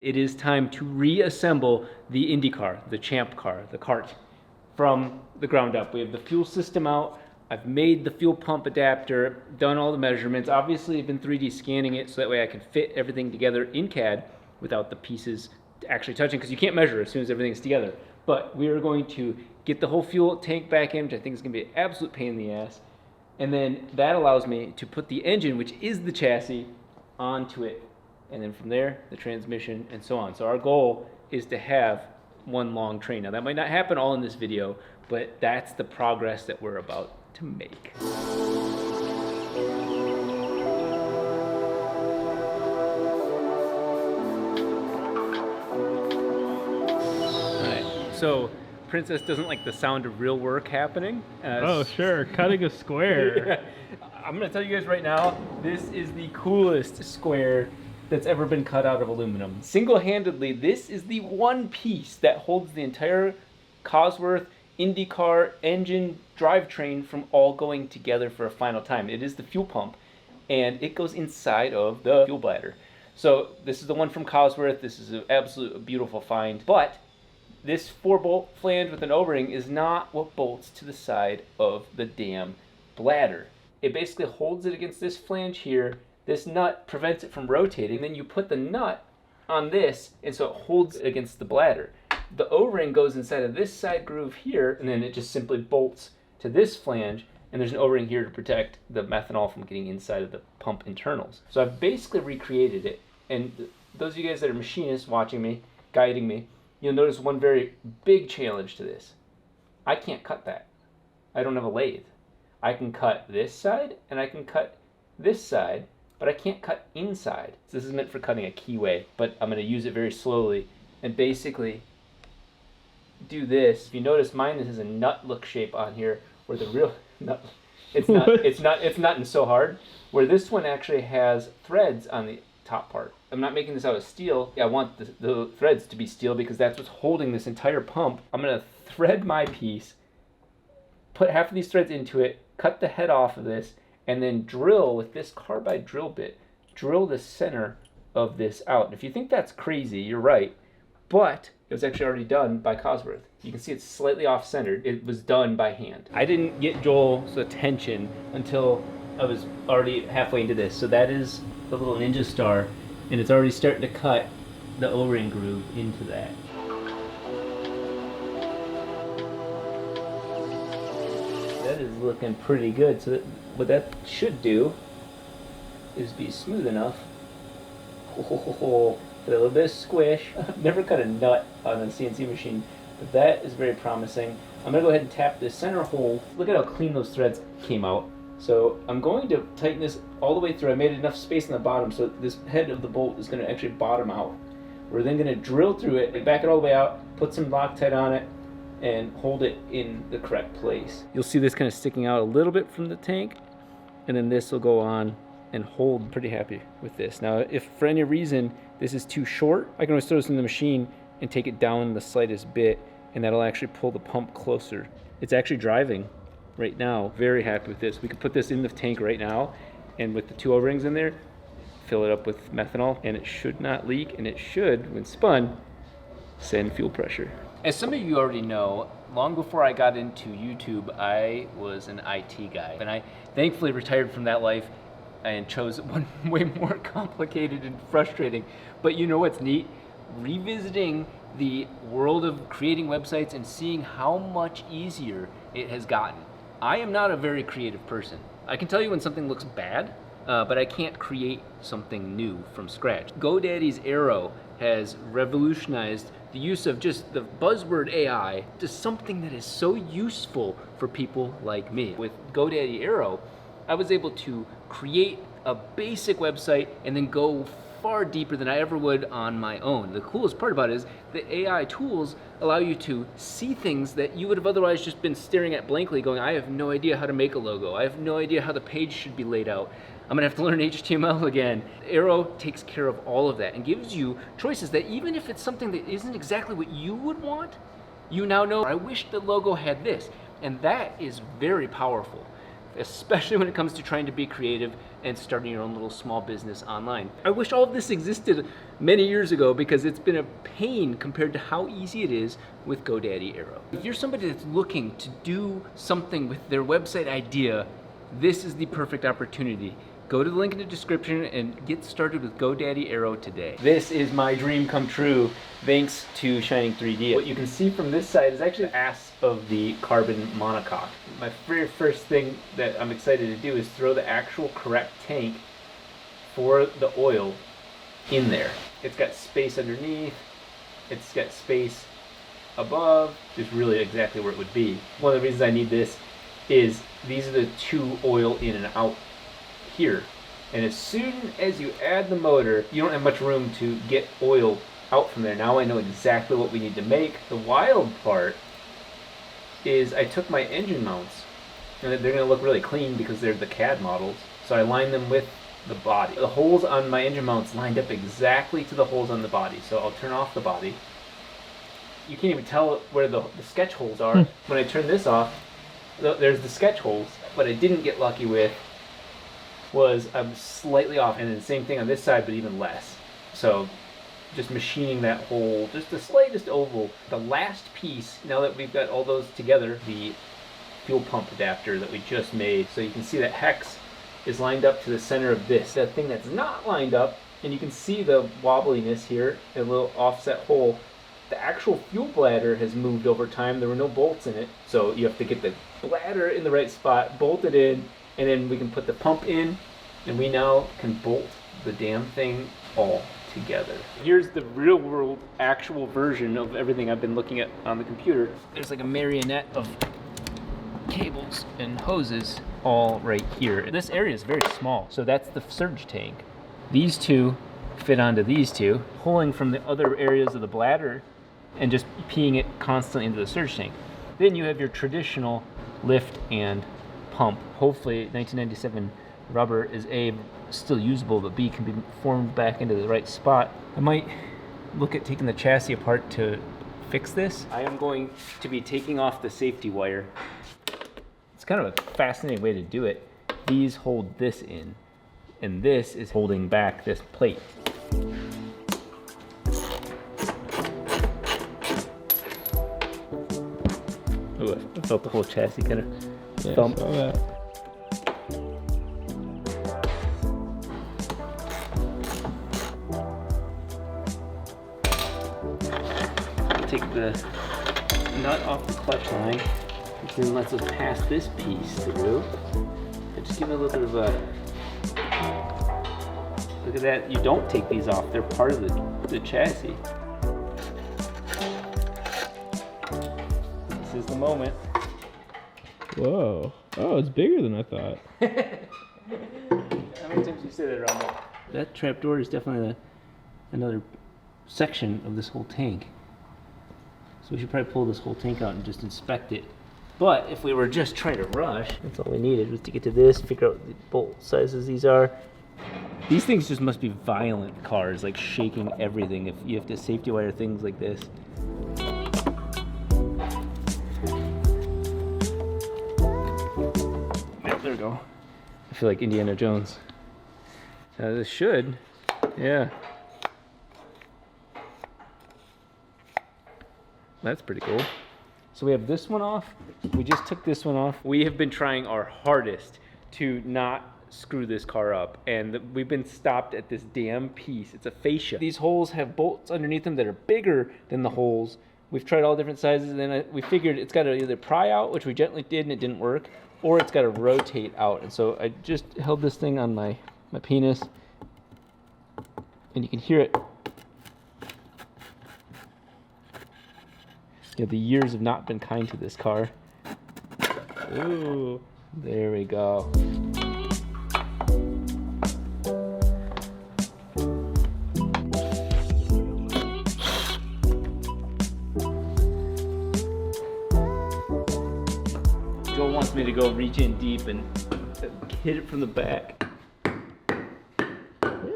It is time to reassemble the Indycar, the Champ car, the kart, from the ground up. We have the fuel system out. I've made the fuel pump adapter, done all the measurements. Obviously, I've been 3D scanning it so that way I can fit everything together in CAD without the pieces actually touching, because you can't measure as soon as everything's together. But we are going to get the whole fuel tank back in, which I think is going to be an absolute pain in the ass. And then that allows me to put the engine, which is the chassis, onto it. And then from there, the transmission, and so on. So our goal is to have one long train. Now that might not happen all in this video, but that's the progress that we're about to make. All right, so Princess doesn't like the sound of real work happening. Oh, sure, cutting a square. I'm gonna tell you guys right now, this is the coolest square that's ever been cut out of aluminum. Single-handedly, this is the one piece that holds the entire Cosworth Indycar engine drivetrain from all going together for a final time. It is the fuel pump, and it goes inside of the fuel bladder. So this is the one from Cosworth. This is an absolute beautiful find, but this 4-bolt flange with an O-ring is not what bolts to the side of the damn bladder. It basically holds it against this flange here. This nut prevents it from rotating. Then you put the nut on this, and so it holds it against the bladder. The O-ring goes inside of this side groove here, and then it just simply bolts to this flange, and there's an O-ring here to protect the methanol from getting inside of the pump internals. So I've basically recreated it, and those of you guys that are machinists watching me, guiding me, you'll notice one very big challenge to this. I can't cut that. I don't have a lathe. I can cut this side, and I can cut this side, but I can't cut inside. So this is meant for cutting a keyway, but I'm gonna use it very slowly and basically do this. If you notice, mine has a nut look shape on here, where the real nut, it's not in so hard, where this one actually has threads on the top part. I'm not making this out of steel. I want the threads to be steel because that's what's holding this entire pump. I'm gonna thread my piece, put half of these threads into it, cut the head off of this, and then drill with this carbide drill bit, drill the center of this out. And if you think that's crazy, you're right, but it was actually already done by Cosworth. You can see it's slightly off-centered. It was done by hand. I didn't get Joel's attention until I was already halfway into this. So that is the little ninja star, and it's already starting to cut the O-ring groove into that. That is looking pretty good. So what that should do is be smooth enough for a little bit of squish. I've never cut a nut on a CNC machine, but that is very promising. I'm gonna go ahead and tap this center hole. Look at how clean those threads came out. So I'm going to tighten this all the way through. I made enough space in the bottom so this head of the bolt is gonna actually bottom out. We're then gonna drill through it, back it all the way out, put some Loctite on it, and hold it in the correct place. You'll see this kind of sticking out a little bit from the tank, and then this will go on and hold. I'm pretty happy with this. Now, if for any reason this is too short, I can always throw this in the machine and take it down the slightest bit, and that'll actually pull the pump closer. It's actually driving right now. Very happy with this. We could put this in the tank right now, and with the 2 O-rings in there, fill it up with methanol, and it should not leak, and it should, when spun, send fuel pressure. As some of you already know, long before I got into YouTube, I was an IT guy, and I thankfully retired from that life and chose one way more complicated and frustrating. But you know what's neat? Revisiting the world of creating websites and seeing how much easier it has gotten. I am not a very creative person. I can tell you when something looks bad, but I can't create something new from scratch. GoDaddy's Arrow has revolutionized the use of just the buzzword AI to something that is so useful for people like me. With GoDaddy Arrow, I was able to create a basic website and then go far deeper than I ever would on my own. The coolest part about it is the AI tools allow you to see things that you would have otherwise just been staring at blankly going, I have no idea how to make a logo. I have no idea how the page should be laid out. I'm gonna have to learn HTML again. Arrow takes care of all of that and gives you choices that even if it's something that isn't exactly what you would want, you now know, I wish the logo had this. And that is very powerful. especially when it comes to trying to be creative and starting your own little small business online. I wish all of this existed many years ago because it's been a pain compared to how easy it is with GoDaddy Aero. If you're somebody that's looking to do something with their website idea, this is the perfect opportunity. Go to the link in the description and get started with GoDaddy Aero today. This is my dream come true thanks to Shining 3D. What you can see from this side is actually the ass of the carbon monocoque. My very first thing that I'm excited to do is throw the actual correct tank for the oil in there. It's got space underneath, it's got space above, just really exactly where it would be. One of the reasons I need this is these are the two oil in and out here, and as soon as you add the motor, you don't have much room to get oil out from there. Now I know exactly what we need to make. The wild part is I took my engine mounts, and they're going to look really clean because they're the CAD models, so I lined them with the body. The holes on my engine mounts lined up exactly to the holes on the body, so I'll turn off the body. You can't even tell where the sketch holes are. When I turn this off, there's the sketch holes. What I didn't get lucky with was I'm slightly off, and then the same thing on this side, but even less. So just machining that hole, just the slightest oval. The last piece, now that we've got all those together, the fuel pump adapter that we just made. So you can see that hex is lined up to the center of this. That thing that's not lined up, and you can see the wobbliness here, a little offset hole. The actual fuel bladder has moved over time. There were no bolts in it, so you have to get the bladder in the right spot, bolt it in, and then we can put the pump in, and we now can bolt the damn thing all together. Here's the real world actual version of everything I've been looking at on the computer. There's like a marionette of cables and hoses all right here. This area is very small, so that's the surge tank. These two fit onto these two, pulling from the other areas of the bladder and just peeing it constantly into the surge tank. Then you have your traditional lift and pump. Hopefully 1997 rubber is A, still usable, but B, can be formed back into the right spot. I might look at taking the chassis apart to fix this. I am going to be taking off the safety wire. It's kind of a fascinating way to do it. These hold this in, and this is holding back this plate. Ooh, I felt the whole chassis kind of thump. Saw that. Take the nut off the clutch line, which then lets us pass this piece through. And just give it a little bit of a look at that. You don't take these off; they're part of the chassis. This is the moment. Whoa. Oh, it's bigger than I thought. How many times you say that around that? That trapdoor is definitely another section of this whole tank. So we should probably pull this whole tank out and just inspect it. But if we were just trying to rush, that's all we needed was to get to this, figure out what the bolt sizes these are. These things just must be violent cars, like shaking everything if you have to safety wire things like this. There we go. I feel like Indiana Jones. This should, yeah. That's pretty cool. So we have this one off. We just took this one off. We have been trying our hardest to not screw this car up, and we've been stopped at this damn piece. It's a fascia. These holes have bolts underneath them that are bigger than the holes. We've tried all different sizes, and then we figured it's got to either pry out, which we gently did and it didn't work, or it's got to rotate out. And so I just held this thing on my penis, and you can hear it. Yeah, the years have not been kind to this car. Ooh, there we go. Joel wants me to go reach in deep and hit it from the back. Yeah,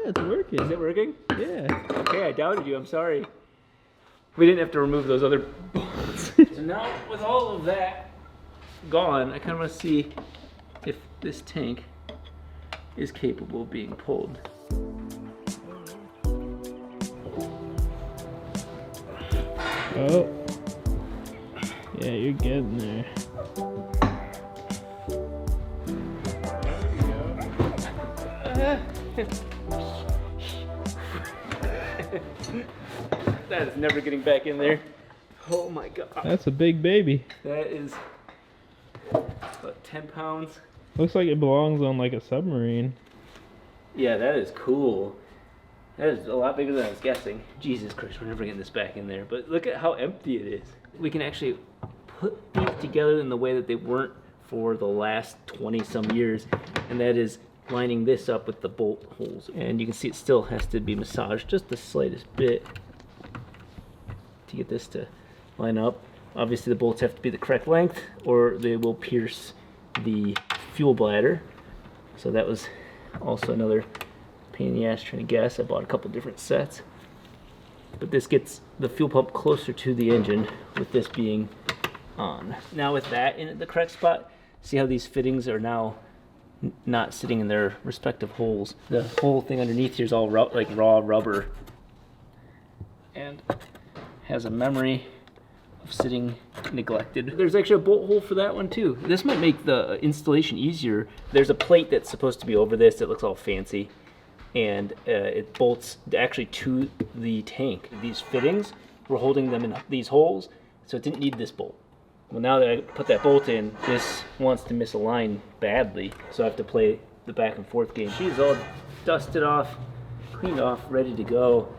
it's working. Is it working? Yeah. Okay, I doubted you. I'm sorry. We didn't have to remove those other bolts. So now, with all of that gone, I kind of want to see if this tank is capable of being pulled. Oh. Yeah, you're getting there. That is never getting back in there. Oh my god. That's a big baby. That is about 10 pounds. Looks like it belongs on like a submarine. Yeah, that is cool. That is a lot bigger than I was guessing. Jesus Christ, we're never getting this back in there. But look at how empty it is. We can actually put these together in the way that they weren't for the last 20 some years. And that is lining this up with the bolt holes. And you can see it still has to be massaged just the slightest bit to get this to line up. Obviously the bolts have to be the correct length or they will pierce the fuel bladder. So that was also another pain in the ass trying to guess. I bought a couple different sets. But this gets the fuel pump closer to the engine with this being on. Now with that in the correct spot, see how these fittings are now not sitting in their respective holes. The whole thing underneath here is all like raw rubber and has a memory of sitting neglected. There's actually a bolt hole for that one too. This might make the installation easier. There's a plate that's supposed to be over this that looks all fancy, and it bolts actually to the tank. These fittings were holding them in these holes, so it didn't need this bolt. Well, now that I put that bolt in, this wants to misalign badly, so I have to play the back and forth game. She's all dusted off, cleaned off, ready to go.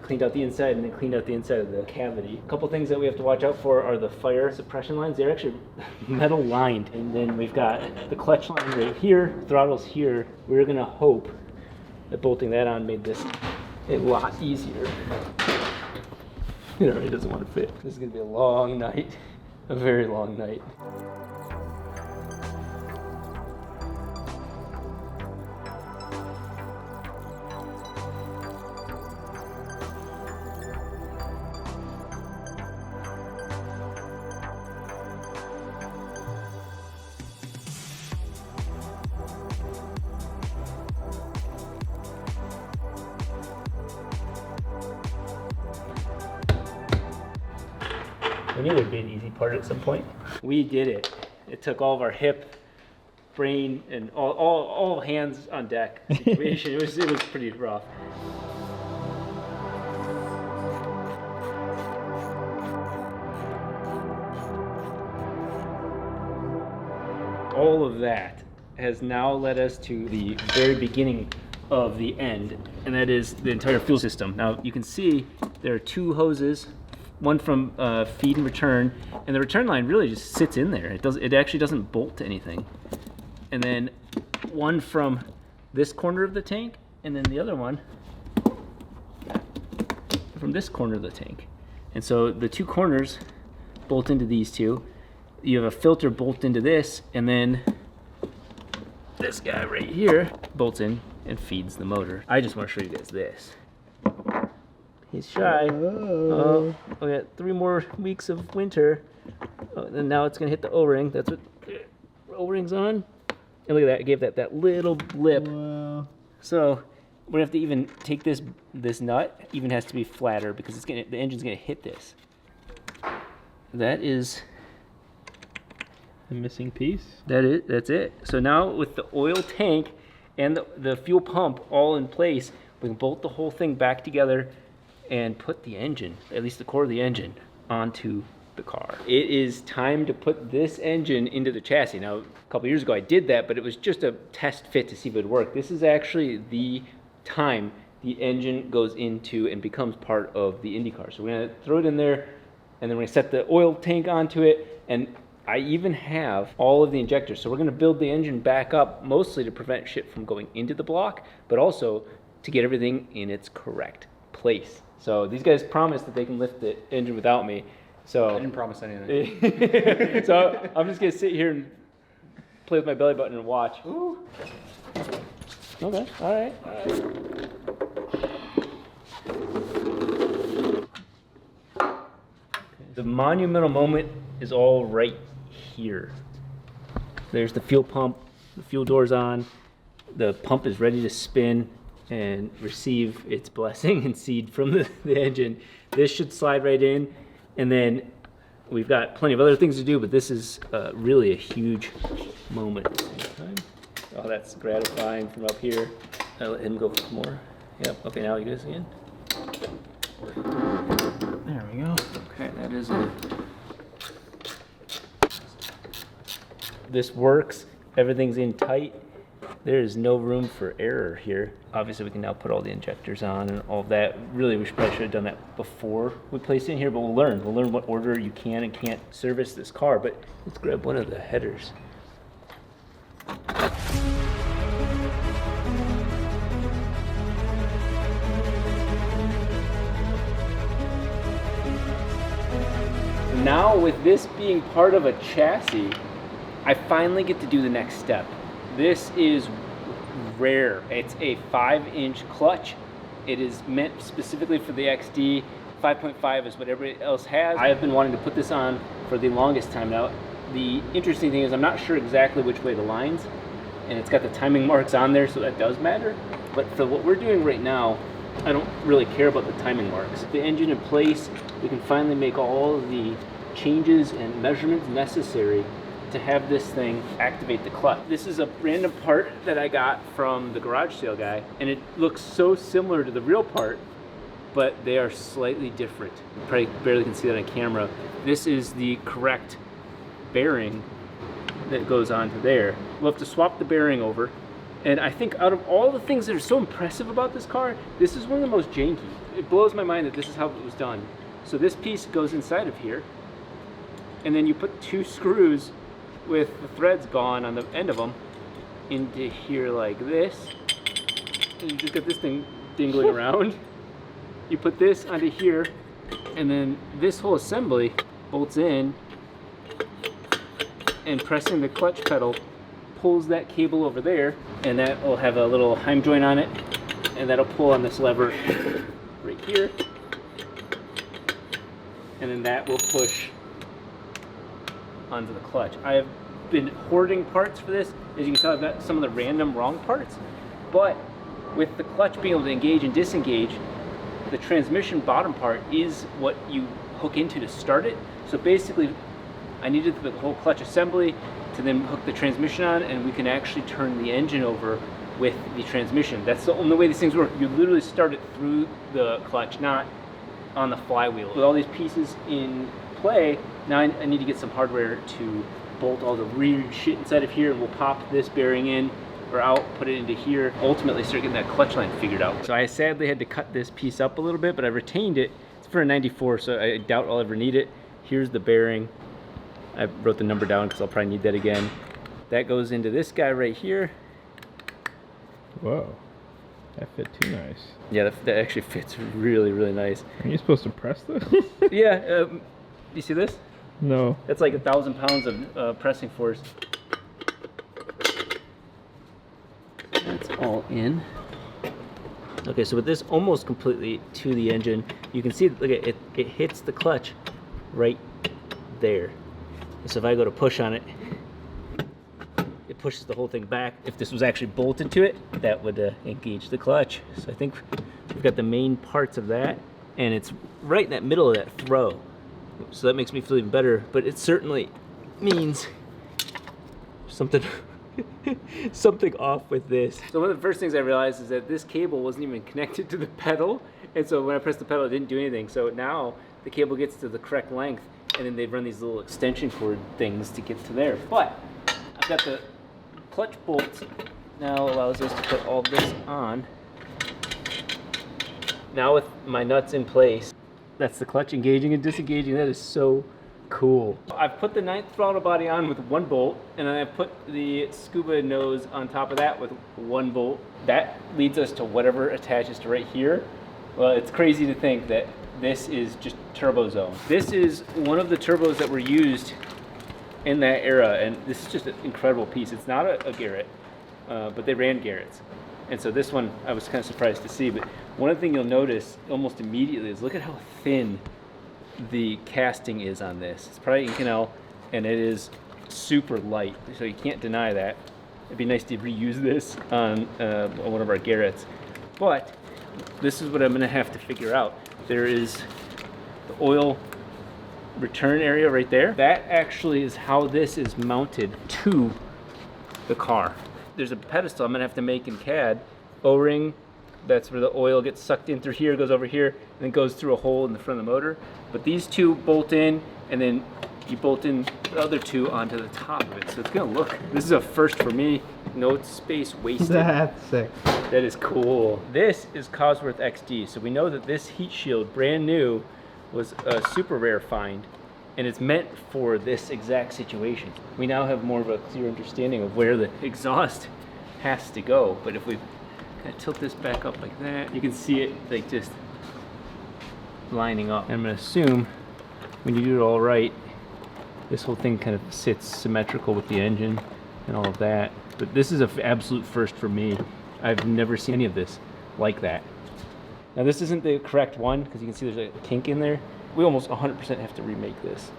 Cleaned out the inside and then cleaned out the inside of the cavity. A couple things that we have to watch out for are the fire suppression lines. They're actually metal lined. And then we've got the clutch line right here, throttle's here. We're gonna hope that bolting that on made this a lot easier. It already doesn't want to fit. This is gonna be a long night, a very long night. I knew there'd be an easy part at some point. We did it. It took all of our hip, brain, and all hands on deck situation. It was pretty rough. All of that has now led us to the very beginning of the end, and that is the entire fuel system. Now you can see there are two hoses, one from feed and return, and the return line really just sits in there. It actually doesn't bolt to anything. And then one from this corner of the tank, and then the other one from this corner of the tank. And so the two corners bolt into these two. You have a filter bolt into this, and then this guy right here bolts in and feeds the motor. I just want to show you guys this. He's shy. Oh, we got 3 more weeks of winter. Oh, and now it's gonna hit the O-ring. That's what O-ring's on. And look at that, it gave that little blip. Wow. So we're gonna have to even take this nut, even has to be flatter because the engine's gonna hit this. That is The missing piece. that's it. So now with the oil tank and the fuel pump all in place, we can bolt the whole thing back together and put the engine, at least the core of the engine, onto the car. It is time to put this engine into the chassis. Now, a couple years ago I did that, but it was just a test fit to see if it would work. This is actually the time the engine goes into and becomes part of the Indycar. So we're gonna throw it in there, and then we're gonna set the oil tank onto it, and I even have all of the injectors. So we're gonna build the engine back up, mostly to prevent shit from going into the block, but also to get everything in its correct place. So these guys promised that they can lift the engine without me. So I didn't promise anything. so I'm just gonna sit here and play with my belly button and watch. Ooh. Okay, all right. The monumental moment is all right here. There's the fuel pump The fuel door's on. The pump is ready to spin and receive its blessing and seed from the engine. This should slide right in, and then we've got plenty of other things to do, but this is really a huge moment. Oh, that's gratifying from up here. I'll let him go for more. Yep, okay, now you guys again. There we go. Okay, that is it. This works, everything's in tight. There is no room for error here. Obviously we can now put all the injectors on and all of that. Really, we probably should have done that before we placed it in here, but we'll learn. We'll learn what order you can and can't service this car, but let's grab one of the headers. Now with this being part of a chassis, I finally get to do the next step. This is rare. It's a 5-inch clutch. It is meant specifically for the XD. 5.5 is what everybody else has. I have been wanting to put this on for the longest time now. The interesting thing is I'm not sure exactly which way the lines, and it's got the timing marks on there, so that does matter. But for what we're doing right now, I don't really care about the timing marks. The engine in place, we can finally make all of the changes and measurements necessary to have this thing activate the clutch. This is a random part that I got from the garage sale guy, and it looks so similar to the real part, but they are slightly different. You probably barely can see that on camera. This is the correct bearing that goes onto there. We'll have to swap the bearing over, and I think out of all the things that are so impressive about this car, this is one of the most janky. It blows my mind that this is how it was done. So this piece goes inside of here, and then you put 2 screws with the threads gone on the end of them into here like this, and you just got this thing dingling around. You put this onto here, and then this whole assembly bolts in, and pressing the clutch pedal pulls that cable over there, and that will have a little Heim joint on it, and that'll pull on this lever right here, and then that will push onto the clutch. I have been hoarding parts for this. As you can tell, I've got some of the random wrong parts, but with the clutch being able to engage and disengage, the transmission bottom part is what you hook into to start it. So basically, I needed the whole clutch assembly to then hook the transmission on, and we can actually turn the engine over with the transmission. That's the only way these things work. You literally start it through the clutch, not on the flywheel. With all these pieces in play, now I need to get some hardware to bolt all the weird shit inside of here, and we'll pop this bearing in or out, put it into here, ultimately start getting that clutch line figured out. So I sadly had to cut this piece up a little bit, but I retained it. It's for a 94, so I doubt I'll ever need it. Here's the bearing. I wrote the number down because I'll probably need that again. That goes into this guy right here. Whoa, that fit too nice. Yeah, that actually fits really, really nice. Are you supposed to press this? Yeah, you see this? No. That's like 1,000 pounds of pressing force. That's all in. Okay, so with this almost completely to the engine, you can see, look at it, it hits the clutch right there. So if I go to push on it, it pushes the whole thing back. If this was actually bolted to it, that would engage the clutch. So I think we've got the main parts of that, and it's right in that middle of that throw. So that makes me feel even better, but it certainly means something something off with this. So one of the first things I realized is that this cable wasn't even connected to the pedal, and so when I pressed the pedal it didn't do anything. So now the cable gets to the correct length, and then they've run these little extension cord things to get to there. But I've got the clutch bolts now allows us to put all this on. Now with my nuts in place, that's the clutch engaging and disengaging. That is so cool. I've put the 9th throttle body on with 1 bolt, and then I put the scuba nose on top of that with 1 bolt. That leads us to whatever attaches to right here. Well, it's crazy to think that this is just turbo zone. This is one of the turbos that were used in that era, and this is just an incredible piece. It's not a Garrett, but they ran Garretts. And so this one I was kind of surprised to see, but one thing you'll notice almost immediately is look at how thin the casting is on this. It's probably Inconel, and it is super light, so you can't deny that. It'd be nice to reuse this on one of our Garretts. But this is what I'm gonna have to figure out. There is the oil return area right there. That actually is how this is mounted to the car. There's a pedestal I'm gonna have to make in CAD. O-ring, that's where the oil gets sucked in through here, goes over here, and then goes through a hole in the front of the motor. But these two bolt in, and then you bolt in the other two onto the top of it. So it's gonna look, this is a first for me. No space wasted. That's sick. That is cool. This is Cosworth XD. So we know that this heat shield, brand new, was a super rare find, and it's meant for this exact situation. We now have more of a clear understanding of where the exhaust has to go. But if we kind of tilt this back up like that, you can see it like just lining up. And I'm gonna assume when you do it all right, this whole thing kind of sits symmetrical with the engine and all of that. But this is an absolute first for me. I've never seen any of this like that. Now this isn't the correct one because you can see there's a kink in there. We almost 100% have to remake this.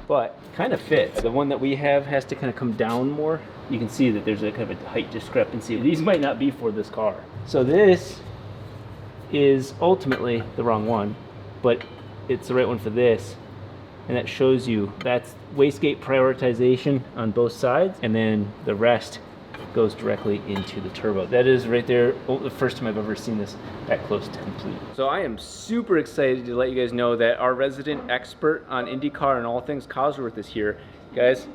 But kind of fits. The one that we have has to kind of come down more. You can see that there's a kind of a height discrepancy. These might not be for this car. So this is ultimately the wrong one, but it's the right one for this. And that shows you that's wastegate prioritization on both sides, and then the rest goes directly into the turbo. That is right there, the first time I've ever seen this that close to complete. So I am super excited to let you guys know that our resident expert on IndyCar and all things Cosworth is here. Guys,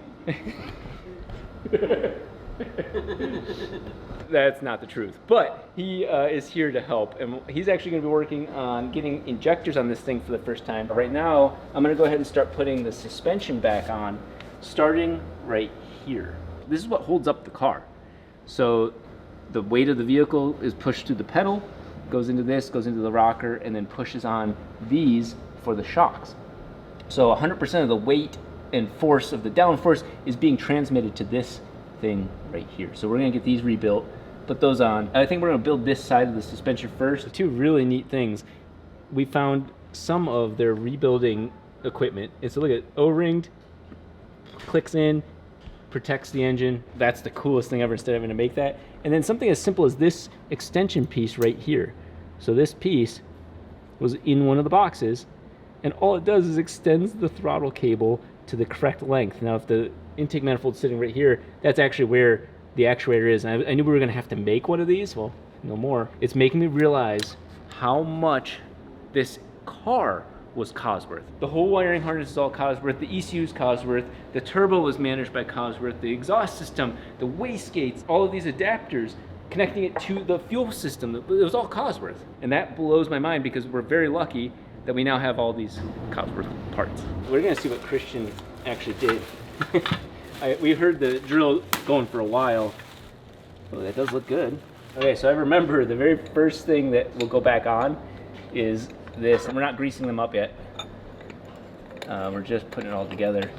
that's not the truth, but he is here to help, and he's actually going to be working on getting injectors on this thing for the first time. Right now, I'm going to go ahead and start putting the suspension back on, starting right here. This is what holds up the car. So the weight of the vehicle is pushed through the pedal, goes into this, goes into the rocker, and then pushes on these for the shocks. So 100% of the weight and force of the downforce is being transmitted to this thing right here. So we're gonna get these rebuilt, put those on. I think we're gonna build this side of the suspension first. Two really neat things. We found some of their rebuilding equipment. And so look at O-ringed, clicks in, protects the engine. That's the coolest thing ever instead of having to make that. And then something as simple as this extension piece right here. So this piece was in one of the boxes, and all it does is extends the throttle cable to the correct length. Now if the intake manifold's sitting right here, that's actually where the actuator is. And I knew we were gonna have to make one of these. Well, no more. It's making me realize how much this car was Cosworth. The whole wiring harness is all Cosworth, the ECU is Cosworth, the turbo was managed by Cosworth, the exhaust system, the wastegates, all of these adapters, connecting it to the fuel system, it was all Cosworth. And that blows my mind because we're very lucky that we now have all these Cosworth parts. We're gonna see what Christian actually did. We heard the drill going for a while. Oh, that does look good. Okay, so I remember the very first thing that will go back on is this, and we're not greasing them up yet. We're just putting it all together.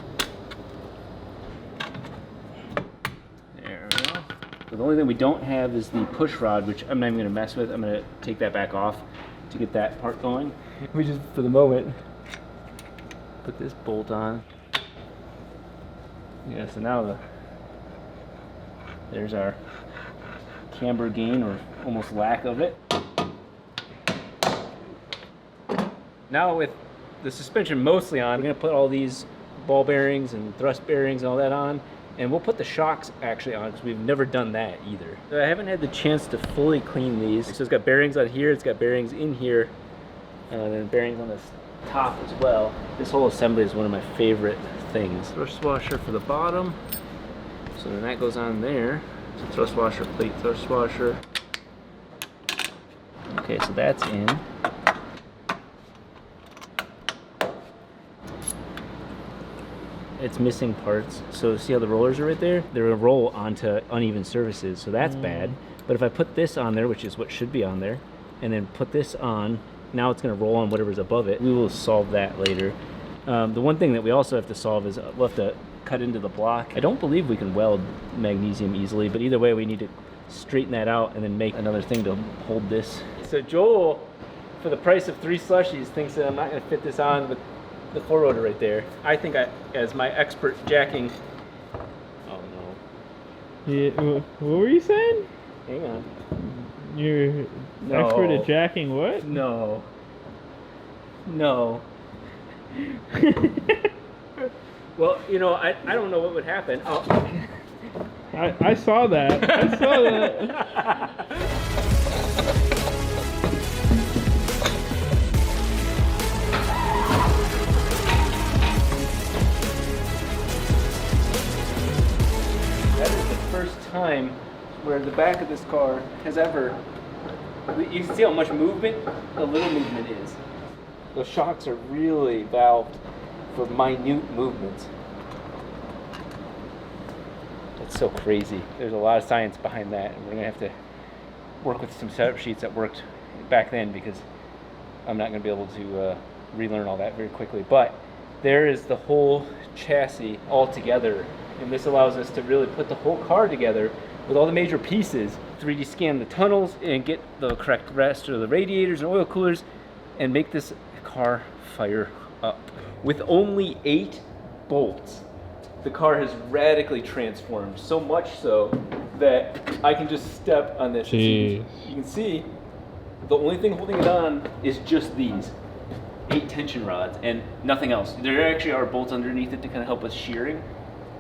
There we go. So the only thing we don't have is the push rod, which I'm not even gonna mess with. I'm gonna take that back off to get that part going. We just, for the moment, put this bolt on. Yeah, so now there's our camber gain, or almost lack of it. Now with the suspension mostly on, we're gonna put all these ball bearings and thrust bearings and all that on, and we'll put the shocks actually on because we've never done that either. So I haven't had the chance to fully clean these. So it's got bearings on here, it's got bearings in here, and then bearings on this top as well. This whole assembly is one of my favorite things. Thrust washer for the bottom. So then that goes on there. So thrust washer, plate thrust washer. Okay, so that's in. It's missing parts. So see how the rollers are right there? They're gonna roll onto uneven surfaces, so that's bad. But if I put this on there, which is what should be on there, and then put this on, now it's gonna roll on whatever's above it. We will solve that later. The one thing that we also have to solve is we'll have to cut into the block. I don't believe we can weld magnesium easily, but either way we need to straighten that out and then make another thing to hold this. So Joel, for the price of 3 slushies, thinks that I'm not gonna fit this on with the 4-rotor right there. I think as my expert jacking, oh no. Yeah, what were you saying? Hang on. You're No. expert at jacking what? No. No. Well, you know, I don't know what would happen. Oh. I saw that. I saw that. That is the first time where the back of this car has ever. You can see how much movement a little movement is. Those shocks are really valved for minute movements. That's so crazy. There's a lot of science behind that, and we're gonna have to work with some setup sheets that worked back then because I'm not gonna be able to relearn all that very quickly. But there is the whole chassis all together, and this allows us to really put the whole car together with all the major pieces, 3D scan the tunnels and get the correct rest of the radiators and oil coolers and make this car fire up. With only 8 bolts, the car has radically transformed, so much so that I can just step on this. Jeez. You can see the only thing holding it on is just these 8 tension rods and nothing else. There actually are bolts underneath it to kind of help with shearing,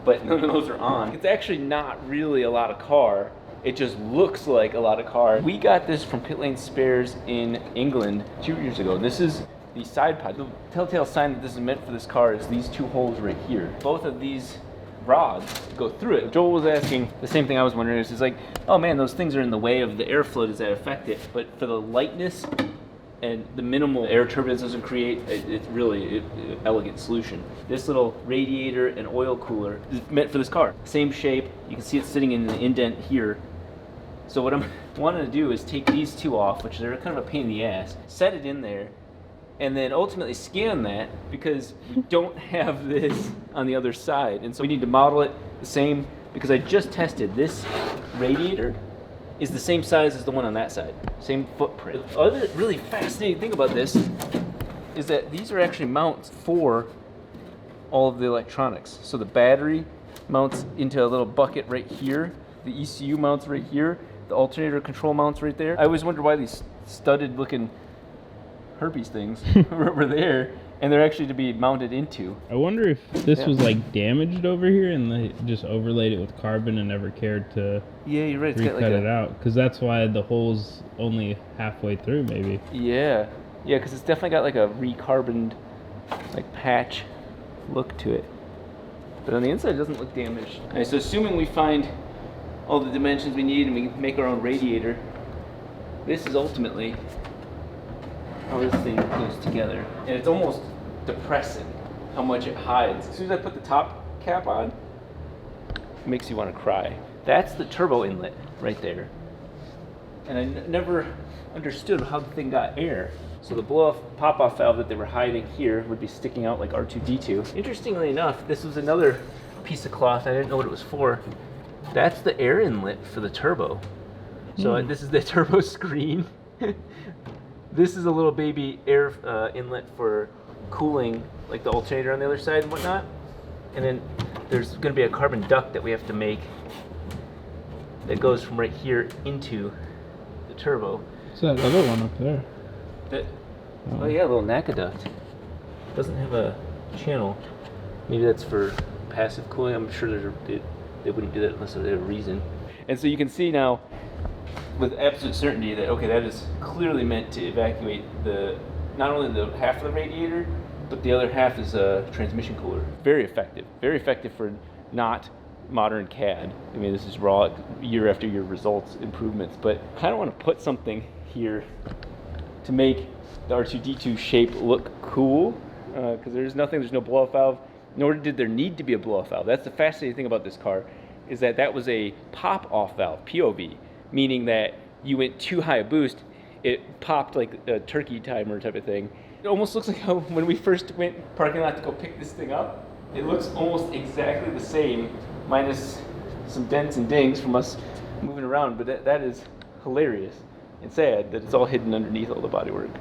but none of those are on. It's actually not really a lot of car. It just looks like a lot of car. We got this from Pit Lane Spares in England 2 years ago. This is the side pod. The telltale sign that this is meant for this car is these 2 holes right here. Both of these rods go through it. Joel was asking the same thing I was wondering. It's like, oh man, those things are in the way of the airflow. Does that affect it? But for the lightness and the minimal air turbulence doesn't create, it's really an elegant solution. This little radiator and oil cooler is meant for this car. Same shape. You can see it sitting in the indent here. So what I'm wanting to do is take these 2 off, which are kind of a pain in the ass, set it in there, and then ultimately scan that because we don't have this on the other side. And so we need to model it the same because I just tested this radiator is the same size as the one on that side, same footprint. The other really fascinating thing about this is that these are actually mounts for all of the electronics. So the battery mounts into a little bucket right here, the ECU mounts right here, the alternator control mounts right there. I always wonder why these studded looking herpes things were there, and they're actually to be mounted into. I wonder if this was like damaged over here and they just overlaid it with carbon and never cared to Yeah, you're right. It's got recut like it out, because that's why the hole's only halfway through, maybe. Yeah, because it's definitely got like a recarboned, like patch look to it. But on the inside, it doesn't look damaged. All right, so assuming we find all the dimensions we need and we can make our own radiator, this is ultimately how this thing goes together. And it's almost depressing how much it hides. As soon as I put the top cap on, it makes you want to cry. That's the turbo inlet right there. And I never understood how the thing got air. So the blow-off pop-off valve that they were hiding here would be sticking out like R2-D2. Interestingly enough, this was another piece of cloth. I didn't know what it was for. That's the air inlet for the turbo. So this is the turbo screen. This is a little baby air inlet for cooling, like the alternator on the other side and whatnot. And then there's going to be a carbon duct that we have to make that goes from right here into the turbo. What's that other one up there? Oh yeah, a little NACA duct. Doesn't have a channel. Maybe that's for passive cooling. I'm sure they wouldn't do that unless they had a reason. And so you can see now with absolute certainty that, okay, that is clearly meant to evacuate not only the half of the radiator, but the other half is a transmission cooler. Very effective for not modern CAD. I mean, this is raw year after year results, improvements, but I kind of want to put something here to make the R2-D2 shape look cool, because there's no blow-off valve, nor did there need to be a blow-off valve. That's the fascinating thing about this car, is that was a pop-off valve, POV, meaning that you went too high a boost, it popped like a turkey timer type of thing. It almost looks like how when we first went parking lot to go pick this thing up, it looks almost exactly the same, minus some dents and dings from us moving around, but that is hilarious and sad that it's all hidden underneath all the bodywork.